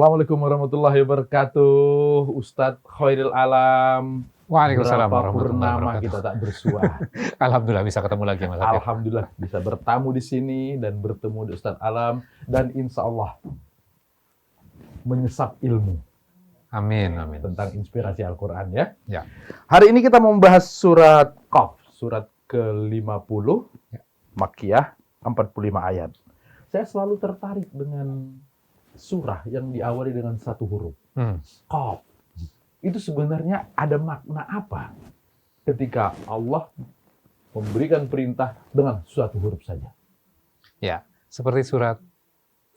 Assalamualaikum warahmatullahi wabarakatuh, Ustadz Khairil Alam. Waalaikumsalam Berapa warahmatullahi purnama wabarakatuh. kita tak bersua. Alhamdulillah bisa ketemu lagi Mas Afif. Alhamdulillah bisa bertamu di sini dan bertemu di Ustadz Alam dan insya Allah menyesap ilmu Amin, amin. tentang inspirasi Al-Quran ya. Ya. Hari ini kita membahas surat Qaf, surat ke-50, Makkiyah, 45 ayat. Saya selalu tertarik dengan surah yang diawali dengan satu huruf. Qaf. Itu sebenarnya ada makna apa ketika Allah memberikan perintah dengan suatu huruf saja? Ya, seperti surat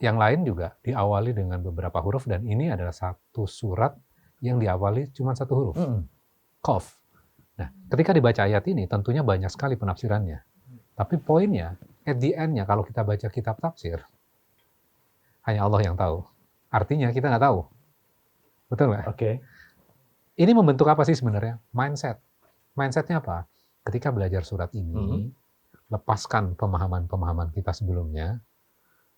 yang lain juga diawali dengan beberapa huruf dan ini adalah satu surat yang diawali cuma satu huruf. Qaf. Nah, ketika dibaca ayat ini tentunya banyak sekali penafsirannya. Tapi poinnya, at the end-nya kalau kita baca kitab tafsir, hanya Allah yang tahu. Artinya kita nggak tahu. Betul nggak? Oke. Ini membentuk apa sih sebenarnya? Mindset. Mindsetnya apa? Ketika belajar surat ini, lepaskan pemahaman-pemahaman kita sebelumnya,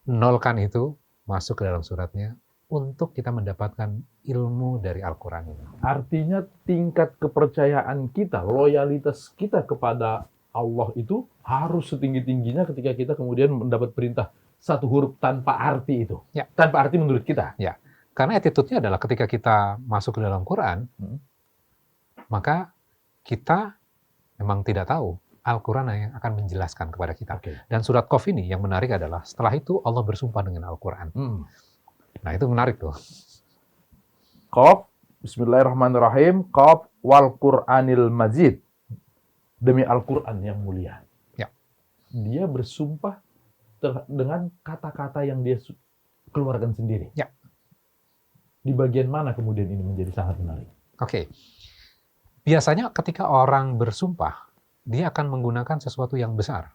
nolkan itu, masuk ke dalam suratnya, untuk kita mendapatkan ilmu dari Al-Quran ini. Artinya tingkat kepercayaan kita, loyalitas kita kepada Allah itu harus setinggi-tingginya ketika kita kemudian mendapat perintah satu huruf tanpa arti itu. Ya. Tanpa arti menurut kita. Ya, karena attitude-nya adalah ketika kita masuk ke dalam Quran, maka kita memang tidak tahu Al-Quran yang akan menjelaskan kepada kita. Oke. Dan surat Qaf ini yang menarik adalah setelah itu Allah bersumpah dengan Al-Quran. Nah itu menarik tuh. Qaf, bismillahirrahmanirrahim, Qaf wal Qur'anil Majid. Demi Al-Quran yang mulia. Ya. Dia bersumpah dengan kata-kata yang dia keluarkan sendiri. Ya. Di bagian mana kemudian ini menjadi sangat menarik? Oke. Biasanya ketika orang bersumpah, dia akan menggunakan sesuatu yang besar.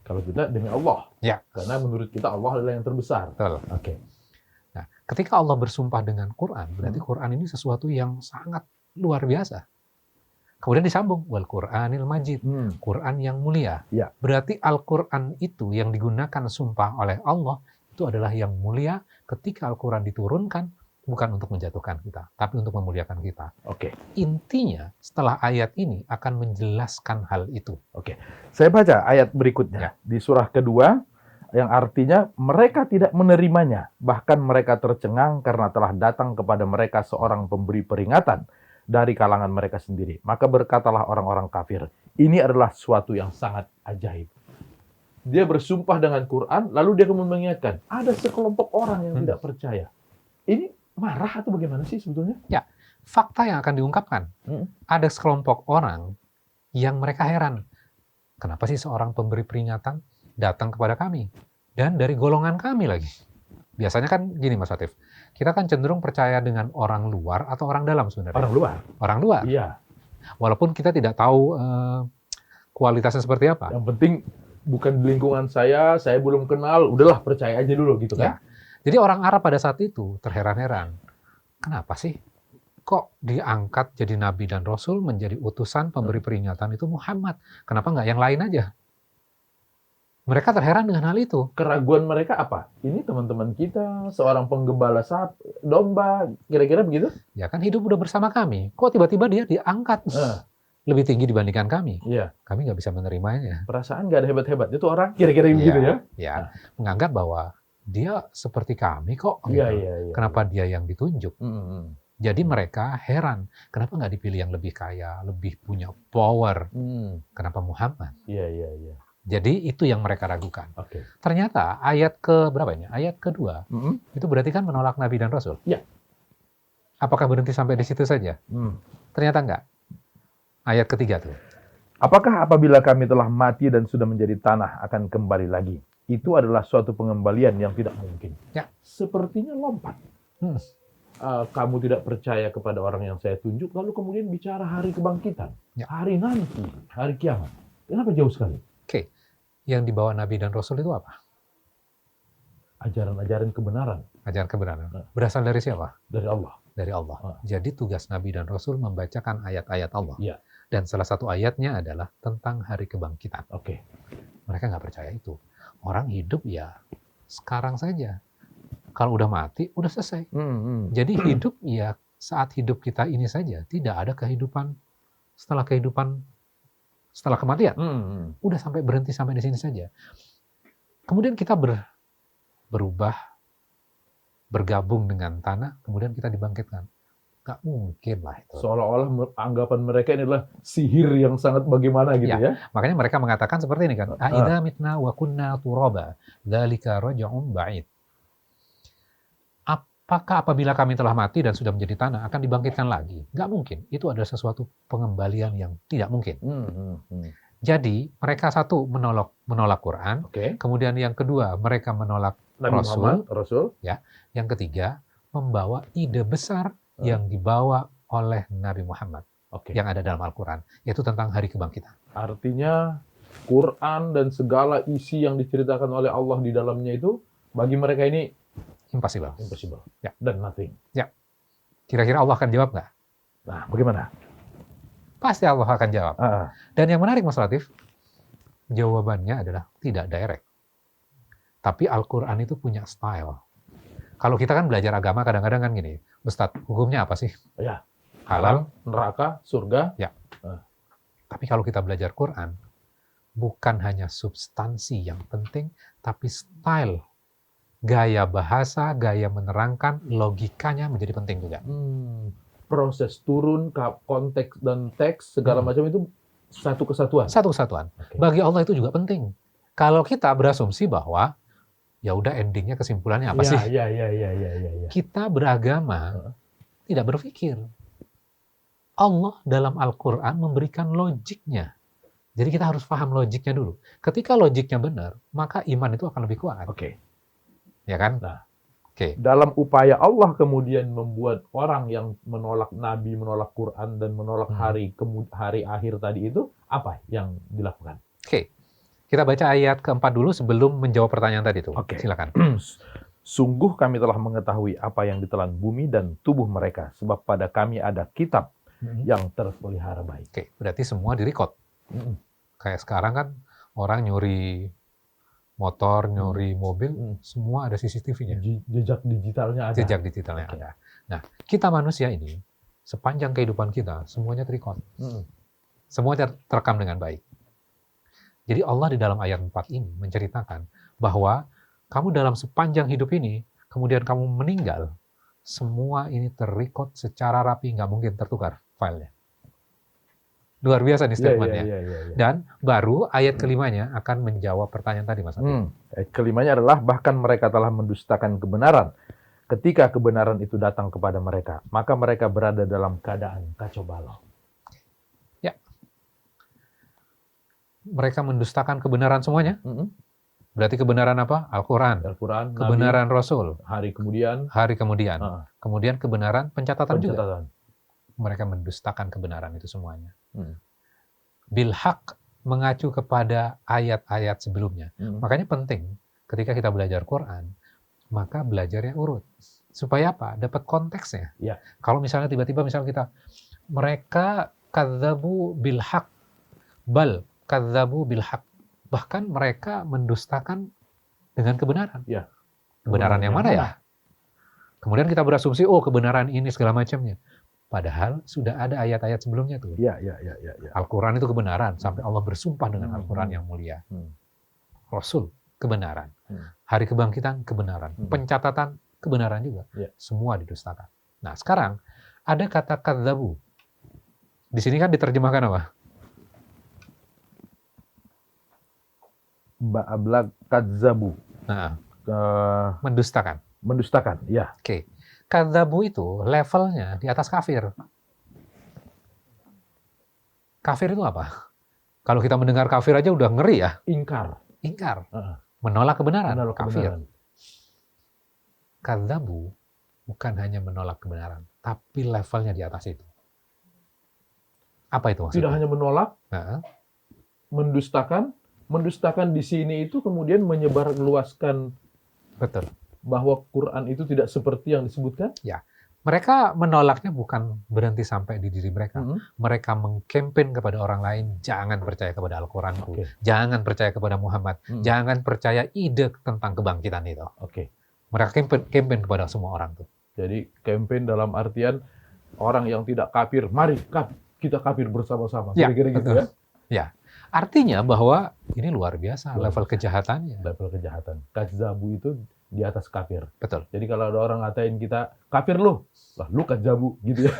Kalau tidak demi Allah. Ya. Karena menurut kita Allah adalah yang terbesar. Betul. Oke. Nah, ketika Allah bersumpah dengan Quran, berarti Quran ini sesuatu yang sangat luar biasa. Kemudian disambung, wal Qur'anil Majid, Quran yang mulia. Ya. Berarti Al-Quran itu yang digunakan sumpah oleh Allah, itu adalah yang mulia ketika Al-Quran diturunkan, bukan untuk menjatuhkan kita, tapi untuk memuliakan kita. Oke. Intinya, setelah ayat ini akan menjelaskan hal itu. Oke. Saya baca ayat berikutnya. Ya. Di surah kedua, yang artinya mereka tidak menerimanya, bahkan mereka tercengang karena telah datang kepada mereka seorang pemberi peringatan dari kalangan mereka sendiri. Maka berkatalah orang-orang kafir, ini adalah suatu yang sangat ajaib. Dia bersumpah dengan Quran, lalu dia kemudian mengingatkan, ada sekelompok orang yang tidak percaya. Ini marah atau bagaimana sih sebetulnya? Ya, fakta yang akan diungkapkan. Ada sekelompok orang yang mereka heran. Kenapa sih seorang pemberi peringatan datang kepada kami? Dan dari golongan kami lagi. Biasanya kan gini Mas Latif, kita kan cenderung percaya dengan orang luar atau orang dalam sebenarnya. Orang luar? Orang luar. Iya. Walaupun kita tidak tahu kualitasnya seperti apa. Yang penting bukan di lingkungan saya belum kenal, udahlah percaya aja dulu gitu kan. Ya. Jadi orang Arab pada saat itu terheran-heran. Kenapa sih kok diangkat jadi nabi dan rasul, menjadi utusan pemberi peringatan itu Muhammad? Kenapa nggak yang lain aja? Mereka terheran dengan hal itu. Keraguan mereka apa? Ini teman-teman kita, seorang penggembala domba, kira-kira begitu? Ya kan hidup udah bersama kami. Kok tiba-tiba dia diangkat lebih tinggi dibandingkan kami? Iya. Kami nggak bisa menerimanya. Perasaan nggak ada hebat-hebat. Itu orang kira-kira begitu ya? Ya, menganggap bahwa dia seperti kami kok. Iya, Gitu. iya. Kenapa dia yang ditunjuk? Jadi mereka heran. Kenapa nggak dipilih yang lebih kaya, lebih punya power? Kenapa Muhammad? Iya, iya, iya. Jadi itu yang mereka ragukan. Oke. Ternyata ayat ke berapa ini? Ayat kedua. Itu berarti kan menolak Nabi dan Rasul. Iya. Apakah berhenti sampai di situ saja? Ternyata enggak. Ayat ketiga tuh. Apakah apabila kami telah mati dan sudah menjadi tanah akan kembali lagi? Itu adalah suatu pengembalian yang tidak mungkin. Ya. Sepertinya lompat. Kamu tidak percaya kepada orang yang saya tunjuk, lalu kemudian bicara hari kebangkitan. Ya. Hari nanti, hari kiamat. Kenapa jauh sekali? Oke. Yang dibawa Nabi dan Rasul itu apa? Ajaran-ajaran kebenaran. Ajaran kebenaran. Berasal dari siapa? Dari Allah. Dari Allah. Jadi tugas Nabi dan Rasul membacakan ayat-ayat Allah. Iya. Dan salah satu ayatnya adalah tentang hari kebangkitan. Oke. Mereka nggak percaya itu. Orang hidup ya sekarang saja. Kalau udah mati, udah selesai. Jadi hidup ya saat hidup kita ini saja, tidak ada kehidupan setelah kematian. Udah sampai berhenti sampai di sini saja. Kemudian kita berubah, bergabung dengan tanah, kemudian kita dibangkitkan. Gak mungkin lah itu. Seolah-olah anggapan mereka ini adalah sihir yang sangat bagaimana gitu ya. Makanya mereka mengatakan seperti ini kan. Aidza mitna wa kunna turaba, dzalika raj'un ba'id. Apakah apabila kami telah mati dan sudah menjadi tanah akan dibangkitkan lagi? Gak mungkin. Itu adalah sesuatu pengembalian yang tidak mungkin. Jadi mereka satu menolak Quran, kemudian yang kedua mereka menolak Rasul, ya. Yang ketiga membawa ide besar yang dibawa oleh Nabi Muhammad yang ada dalam Al-Quran, yaitu tentang hari kebangkitan. Artinya Quran dan segala isi yang diceritakan oleh Allah di dalamnya itu bagi mereka ini impossible. Ya. Dan nothing. Ya. Kira-kira Allah akan jawab nggak? Nah, bagaimana? Pasti Allah akan jawab. Dan yang menarik Mas Latif, jawabannya adalah tidak direct. Tapi Al-Quran itu punya style. Kalau kita kan belajar agama kadang-kadang kan gini, Ustadz, hukumnya apa sih? Ya. Halal, neraka, surga. Ya. Tapi kalau kita belajar Quran, bukan hanya substansi yang penting, tapi style, gaya bahasa, gaya menerangkan, logikanya menjadi penting juga. Proses turun, konteks dan teks, segala macam itu satu kesatuan. Satu kesatuan. Bagi Allah itu juga penting. Kalau kita berasumsi bahwa ya udah endingnya kesimpulannya apa sih? Ya. Kita beragama tidak berpikir. Allah dalam Al-Quran memberikan logiknya. Jadi kita harus paham logiknya dulu. Ketika logiknya benar, maka iman itu akan lebih kuat. Ya kan? Nah, dalam upaya Allah kemudian membuat orang yang menolak Nabi, menolak Quran, dan menolak hari akhir tadi itu, apa yang dilakukan? Kita baca ayat keempat dulu sebelum menjawab pertanyaan tadi itu. Silakan. Sungguh kami telah mengetahui apa yang ditelan bumi dan tubuh mereka, sebab pada kami ada kitab yang terpelihara baik. Berarti semua direkod. Kayak sekarang kan orang nyuri motor, nyuri mobil, semua ada CCTV-nya. Jejak digitalnya ada. Jejak digitalnya ada. Nah, kita manusia ini, sepanjang kehidupan kita, semuanya direkod. Semuanya terekam dengan baik. Jadi Allah di dalam ayat 4 ini menceritakan bahwa kamu dalam sepanjang hidup ini, kemudian kamu meninggal, semua ini terrecord secara rapi, nggak mungkin tertukar filenya. Luar biasa nih statementnya. Dan baru ayat kelimanya akan menjawab pertanyaan tadi, Mas Adi. Ayat kelimanya adalah, bahkan mereka telah mendustakan kebenaran. Ketika kebenaran itu datang kepada mereka, maka mereka berada dalam keadaan kacau balau. Mereka mendustakan kebenaran semuanya. Berarti kebenaran apa? Al-Quran. Kebenaran Nabi, Rasul. Hari kemudian. Kemudian kebenaran pencatatan juga. Mereka mendustakan kebenaran itu semuanya. Bilhaq mengacu kepada ayat-ayat sebelumnya. Makanya penting ketika kita belajar Quran, maka belajarnya urut. Supaya apa? Dapat konteksnya. Kalau misalnya tiba-tiba kita, mereka kadzabu bilhaq, bal kadzabu bilhaq. Bahkan mereka mendustakan dengan kebenaran. Kebenaran yang mana ya? Kemudian kita berasumsi, oh kebenaran ini segala macamnya. Padahal sudah ada ayat-ayat sebelumnya tuh. Al-Quran itu kebenaran. Sampai Allah bersumpah dengan Al-Quran yang mulia. Rasul, kebenaran. Hari kebangkitan, kebenaran. Pencatatan, kebenaran juga. Semua didustakan. Nah sekarang, ada kata kadzabu. Di sini kan diterjemahkan apa? Ba'ablak kadzabu. Mendustakan. Ya. Kadzabu itu levelnya di atas kafir. Kafir itu apa? Kalau kita mendengar kafir aja udah ngeri ya. Ingkar. Menolak kebenaran. Kafir. Kadzabu bukan hanya menolak kebenaran, tapi levelnya di atas itu. Apa itu maksudnya? Tidak hanya menolak, mendustakan. Mendustakan di sini itu kemudian menyebarluaskan bahwa Quran itu tidak seperti yang disebutkan. Mereka menolaknya bukan berhenti sampai di diri mereka. Mereka mengkampen kepada orang lain, jangan percaya kepada Al-Quranku, jangan percaya kepada Muhammad, jangan percaya ide tentang kebangkitan itu. Mereka campaign kepada semua orang tuh. Jadi campaign dalam artian orang yang tidak kafir, mari kita kafir bersama-sama. Ya, Kira-kira gitu betul. ya. Ya, artinya bahwa ini luar biasa level kejahatannya. Level kejahatan. Kadzabu itu di atas kafir. Betul. Jadi kalau ada orang ngatain kita, kafir lu, lah lu kadzabu gitu ya.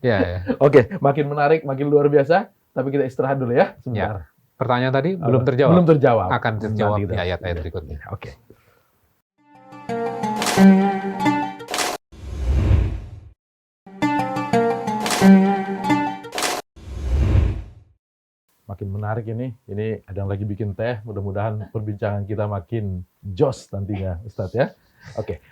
Ya, ya. Oke, makin menarik, makin luar biasa. Tapi kita istirahat dulu ya, sebentar. Pertanyaan tadi belum terjawab. Belum terjawab. Akan terjawab Nanti di kita- ayat-ayat berikutnya. Oke. Makin menarik ini. Ini ada yang lagi bikin teh. Mudah-mudahan perbincangan kita makin jos nantinya, Ustadz ya. Oke.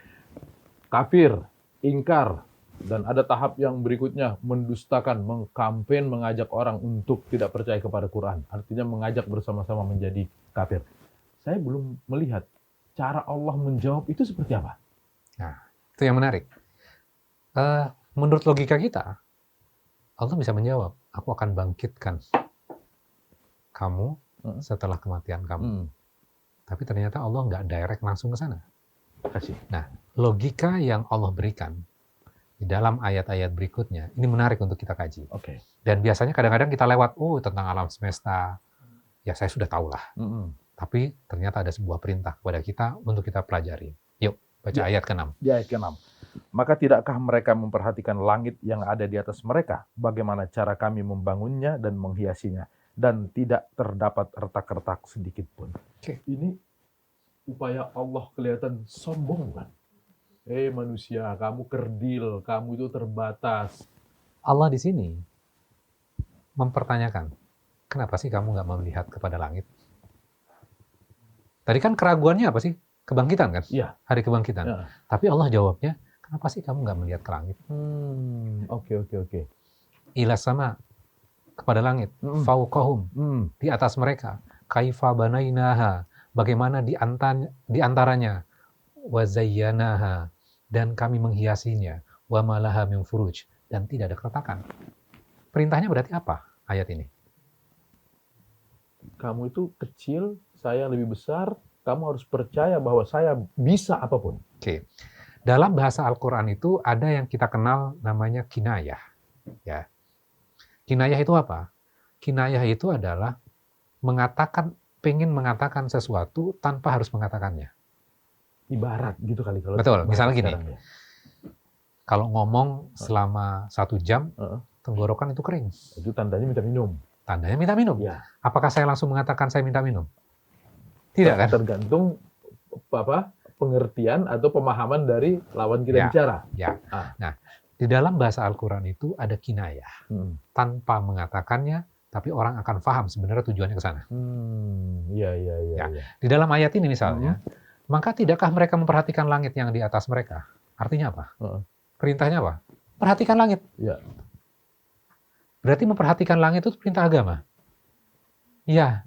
Kafir, ingkar, dan ada tahap yang berikutnya mendustakan, mengkampen, mengajak orang untuk tidak percaya kepada Quran. Artinya mengajak bersama-sama menjadi kafir. Saya belum melihat cara Allah menjawab itu seperti apa. Nah, itu yang menarik. Menurut logika kita, Allah bisa menjawab, aku akan bangkitkan kamu setelah kematian kamu. Tapi ternyata Allah nggak direct langsung ke sana. Kasih. Nah, logika yang Allah berikan di dalam ayat-ayat berikutnya, ini menarik untuk kita kaji. Oke. Dan biasanya kadang-kadang kita lewat, tentang alam semesta, ya saya sudah tahu lah. Tapi ternyata ada sebuah perintah kepada kita untuk kita pelajari. Yuk, baca ayat ke-6. Di ayat ke-6. Maka tidakkah mereka memperhatikan langit yang ada di atas mereka? Bagaimana cara kami membangunnya dan menghiasinya? Dan tidak terdapat retak-retak sedikit pun. Oke. Ini upaya Allah kelihatan sombong kan? Manusia, kamu kerdil, kamu itu terbatas. Allah di sini mempertanyakan, kenapa sih kamu nggak melihat kepada langit? Tadi kan keraguannya apa sih? Kebangkitan kan? Iya. Hari kebangkitan. Ya. Tapi Allah jawabnya, kenapa sih kamu nggak melihat ke langit? Oke. Ilas sama kepada langit, fauqahum, di atas mereka, kaifa banainaha, bagaimana di antaranya, wa zayyanaha, dan kami menghiasinya, wa malaha min furuj, dan tidak ada keretakan. Perintahnya berarti apa ayat ini? Kamu itu kecil, saya lebih besar, kamu harus percaya bahwa saya bisa apapun. Oke. Dalam bahasa Al-Quran itu ada yang kita kenal namanya kinayah. Ya. Kinayah itu apa? Kinayah itu adalah pengen mengatakan sesuatu tanpa harus mengatakannya. Ibarat gitu kali kalau. Betul, misalnya gini. Sekarang, ya. Kalau ngomong selama 1 jam, tenggorokan itu kering. Itu tandanya minta minum. Tandanya minta minum. Ya. Apakah saya langsung mengatakan saya minta minum? Tidak kan? Tergantung pengertian atau pemahaman dari lawan kita Ya. bicara. Ya. Nah, di dalam bahasa Al-Quran itu ada kinayah. Tanpa mengatakannya, tapi orang akan paham sebenarnya tujuannya ke sana. Iya. Ya. Di dalam ayat ini misalnya, maka tidakkah mereka memperhatikan langit yang di atas mereka? Artinya apa? Perintahnya apa? Perhatikan langit. Ya. Berarti memperhatikan langit itu perintah agama? Iya.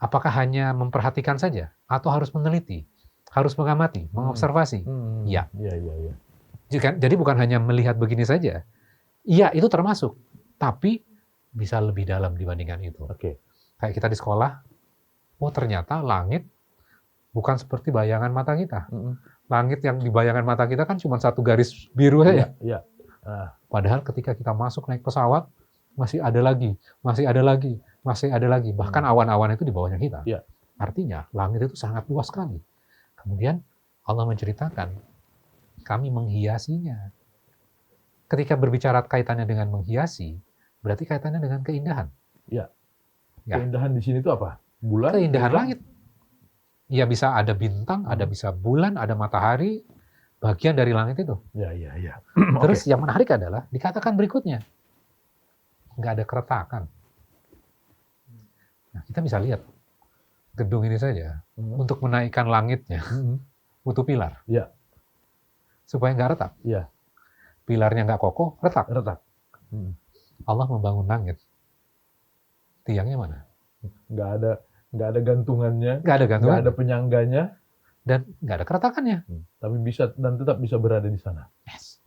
Apakah hanya memperhatikan saja? Atau harus meneliti? Harus mengamati? Mengobservasi? Iya. Iya. Jadi bukan hanya melihat begini saja. Iya, itu termasuk. Tapi bisa lebih dalam dibandingkan itu. Oke. Kayak kita di sekolah, ternyata langit bukan seperti bayangan mata kita. Langit yang di bayangan mata kita kan cuma satu garis biru saja. Iya. Padahal ketika kita masuk naik pesawat, masih ada lagi, masih ada lagi, masih ada lagi. Bahkan awan-awan itu di bawahnya kita. Iya. Artinya langit itu sangat luas sekali. Kemudian Allah menceritakan, kami menghiasinya. Ketika berbicara kaitannya dengan menghiasi, berarti kaitannya dengan keindahan. Iya. Ya. Keindahan di sini itu apa? Bulan? Keindahan bintang? langit. Ya bisa ada bintang, ada bisa bulan, ada matahari, bagian dari langit itu. Iya. Terus yang menarik adalah, dikatakan berikutnya, nggak ada keretakan. Nah, kita bisa lihat, gedung ini saja, untuk menaikkan langitnya, butuh pilar. Iya. Supaya nggak retak. Iya. Pilarnya nggak kokoh, retak. Retak. Allah membangun langit. Tiangnya mana? Nggak ada gantungannya. Nggak ada gantungan. Nggak ada penyangganya. Dan nggak ada keretakannya. Tapi bisa dan tetap bisa berada di sana. Yes.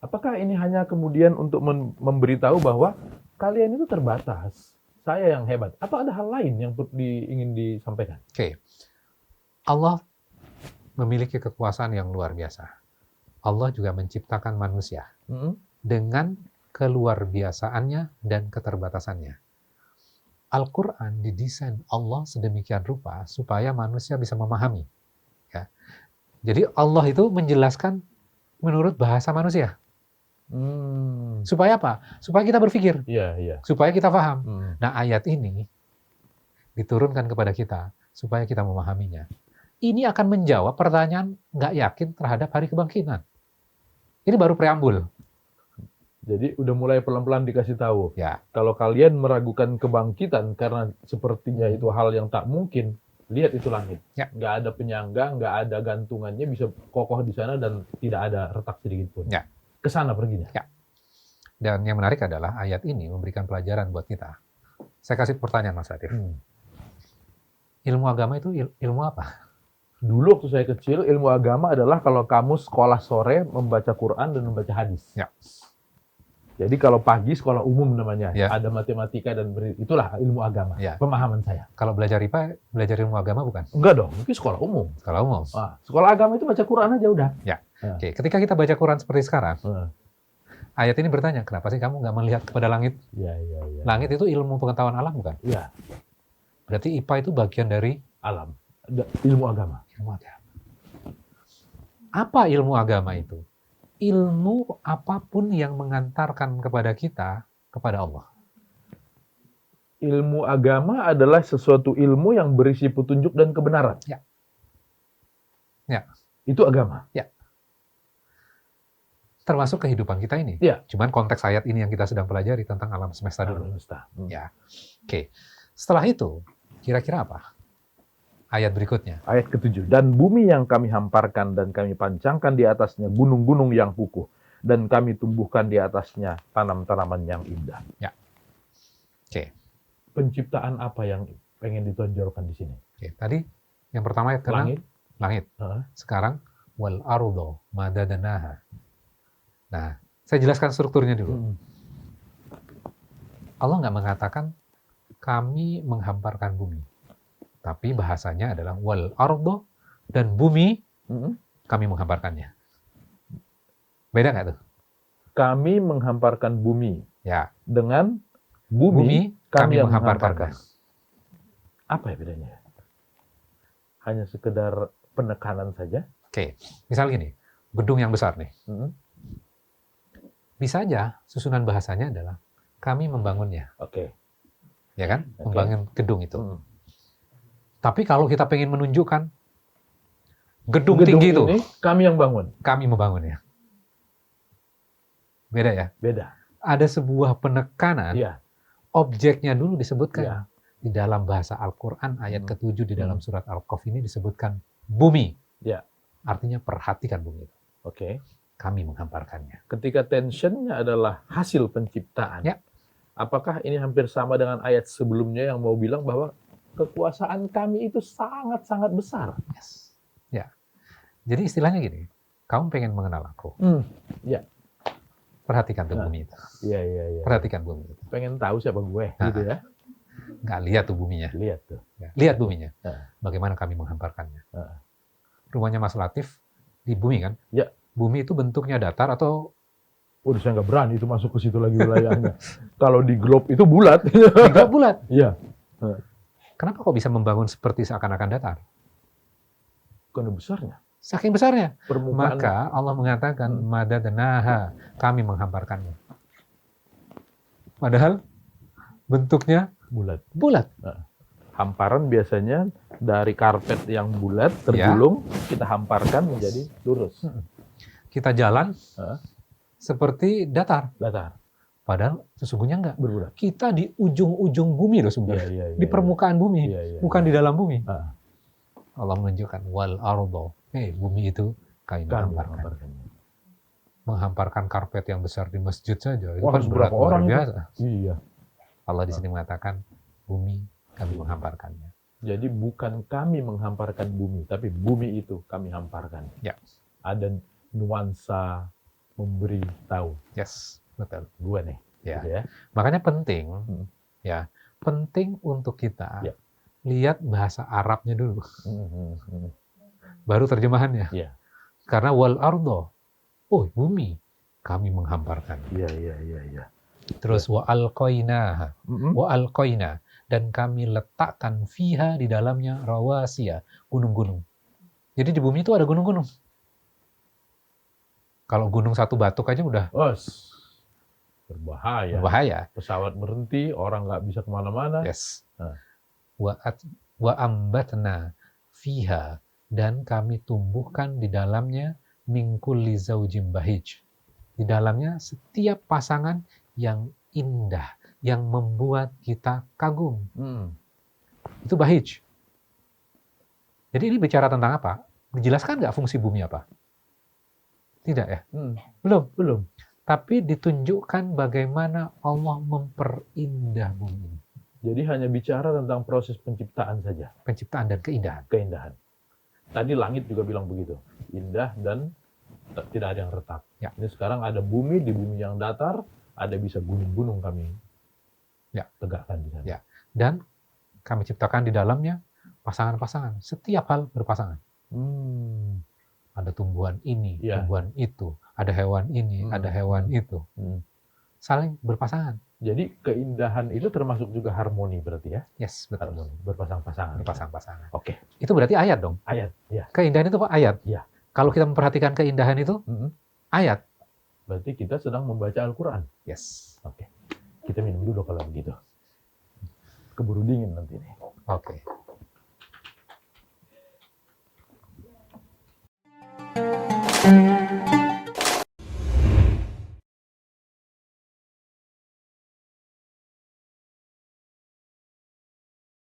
Apakah ini hanya kemudian untuk memberitahu bahwa kalian itu terbatas, saya yang hebat? Atau ada hal lain yang ingin disampaikan? Oke. Allah memiliki kekuasaan yang luar biasa. Allah juga menciptakan manusia dengan keluarbiasaannya dan keterbatasannya. Al-Quran didesain Allah sedemikian rupa supaya manusia bisa memahami. Ya. Jadi Allah itu menjelaskan menurut bahasa manusia. Supaya apa? Supaya kita berpikir. Supaya kita paham. Nah, ayat ini diturunkan kepada kita supaya kita memahaminya. Ini akan menjawab pertanyaan nggak yakin terhadap hari kebangkitan. Ini baru preambul. Jadi udah mulai pelan-pelan dikasih tahu. Ya. Kalau kalian meragukan kebangkitan karena sepertinya itu hal yang tak mungkin, lihat itu langit. Ya. Nggak ada penyangga, nggak ada gantungannya, bisa kokoh di sana dan tidak ada retak sedikit pun. Ya. Kesana perginya. Ya. Dan yang menarik adalah ayat ini memberikan pelajaran buat kita. Saya kasih pertanyaan Mas Adif. Ilmu agama itu ilmu apa? Dulu waktu saya kecil, ilmu agama adalah kalau kamu sekolah sore membaca Quran dan membaca hadis. Ya. Jadi kalau pagi sekolah umum namanya, Ya. ada matematika dan itulah ilmu agama. Ya. Pemahaman saya. Kalau belajar IPA, belajar ilmu agama bukan? Enggak dong, itu sekolah umum. Sekolah umum. Sekolah agama itu baca Quran aja udah. Ya. Oke, ketika kita baca Quran seperti sekarang, ayat ini bertanya, kenapa sih kamu nggak melihat kepada langit? Ya. Langit itu ilmu pengetahuan alam bukan? Iya. Berarti IPA itu bagian dari Alam. Ilmu agama. ilmu agama. Apa ilmu agama itu? Ilmu apapun yang mengantarkan kepada kita kepada Allah. Ilmu agama adalah sesuatu ilmu yang berisi petunjuk dan kebenaran. Ya. Ya. Itu agama. Ya. Termasuk kehidupan kita ini. Ya. Cuman konteks ayat ini yang kita sedang pelajari tentang alam semesta dulu. Alam semesta. Ya. Oke. Setelah itu, kira-kira apa? Ayat berikutnya. Ayat ke-7. Dan bumi yang kami hamparkan dan kami pancangkan di atasnya gunung-gunung yang kukuh. Dan kami tumbuhkan di atasnya tanam-tanaman yang indah. Ya. Oke. Penciptaan apa yang pengen ditonjolkan di sini? Oke. Tadi yang pertama ayat Langit. Langit. Sekarang wal ardo madadanaha. Nah, saya jelaskan strukturnya dulu. Allah nggak mengatakan kami menghamparkan bumi. Tapi bahasanya adalah wal ardo dan bumi kami menghamparkannya. Beda nggak tuh? Kami menghamparkan bumi. Ya. Dengan bumi kami yang menghamparkan. Apa ya bedanya? Hanya sekedar penekanan saja? Oke, misal gini, gedung yang besar nih. Bisa aja susunan bahasanya adalah kami membangunnya. Oke. Ya kan? Membangun gedung itu. Tapi kalau kita pengen menunjukkan gedung tinggi itu, kami yang bangun. Kami membangunnya. Beda ya? Beda. Ada sebuah penekanan, objeknya dulu disebutkan. Di dalam bahasa Al-Quran, ayat ke-7 di dalam surat Al-Qaf ini disebutkan bumi. Ya. Artinya perhatikan bumi itu. Oke. Kami menghamparkannya. Ketika tensionnya adalah hasil penciptaan, apakah ini hampir sama dengan ayat sebelumnya yang mau bilang bahwa kekuasaan kami itu sangat-sangat besar? Yes. Ya. Jadi istilahnya gini, kamu pengen mengenal aku. Ya. Perhatikan tuh bumi itu. Iya. Perhatikan bumi itu. Pengen tahu siapa gue, gitu ya? Nggak lihat tuh buminya. Lihat tuh. Ya. Lihat buminya. Bagaimana kami menghamparkannya. Rumahnya Mas Latif di bumi kan? Ya. Bumi itu bentuknya datar atau? Saya nggak berani itu masuk ke situ lagi wilayahnya. Kalau di globe itu bulat. Di globe bulat? Iya. Kenapa kok bisa membangun seperti seakan-akan datar? Karena besarnya. Saking besarnya. Permukaan. Maka Allah mengatakan madadnaha, kami menghamparkannya. Padahal bentuknya bulat. Hamparan biasanya dari karpet yang bulat tergulung, kita hamparkan menjadi lurus. Kita jalan seperti datar. Padahal sesungguhnya enggak. Berbulat. Kita di ujung-ujung bumi loh sebenarnya. Di permukaan bumi, bukan di dalam bumi. Allah menunjukkan wal ardo. Bumi itu kami menghamparkan. Menghamparkan karpet yang besar di masjid saja. Itu kan berat luar biasa. Iya. Allah di sini mengatakan bumi kami menghamparkannya. Jadi bukan kami menghamparkan bumi, tapi bumi itu kami hamparkan. Ya. Ada nuansa memberi tahu. Yes, betul. Gue nih. Ya. Gitu ya. Makanya penting, penting untuk kita lihat bahasa Arabnya dulu. Baru terjemahannya. Iya. Karena wal ardo, oh bumi, kami menghamparkan. Iya. Terus wa alqainaha, wa alqaina, dan kami letakkan fiha di dalamnya rawasiya, gunung-gunung. Jadi di bumi itu ada gunung-gunung. Kalau gunung satu batuk aja udah berbahaya. Pesawat berhenti, orang nggak bisa kemana-mana. Yes. Nah. Wa ambatna fiha, dan kami tumbuhkan di dalamnya min kulli zaujin bahij. Di dalamnya setiap pasangan yang indah, yang membuat kita kagum. Itu bahij. Jadi ini bicara tentang apa? Dijelaskan nggak fungsi bumi apa? Tidak ya? Belum. Tapi ditunjukkan bagaimana Allah memperindah bumi. Jadi hanya bicara tentang proses penciptaan saja. Penciptaan dan keindahan. Keindahan. Tadi langit juga bilang begitu. Indah dan tidak ada yang retak. Ya. Ini sekarang ada bumi, di bumi yang datar, ada bisa gunung-gunung kami tegakkan di sana. Ya. Dan kami ciptakan di dalamnya pasangan-pasangan. Setiap hal berpasangan. Ada tumbuhan ini, tumbuhan itu. Ada hewan ini, ada hewan itu. Saling berpasangan. Jadi keindahan itu termasuk juga harmoni berarti ya? Yes, betul. Harmoni, berpasang-pasangan. Berpasang-pasangan. Oke. Itu berarti ayat dong? Ayat, ya. Keindahan itu Pak, ayat? Iya. Kalau kita memperhatikan keindahan itu, ayat. Berarti kita sedang membaca Al-Quran? Yes. Oke. Kita minum dulu kalau begitu. Keburu dingin nanti nih. Oke.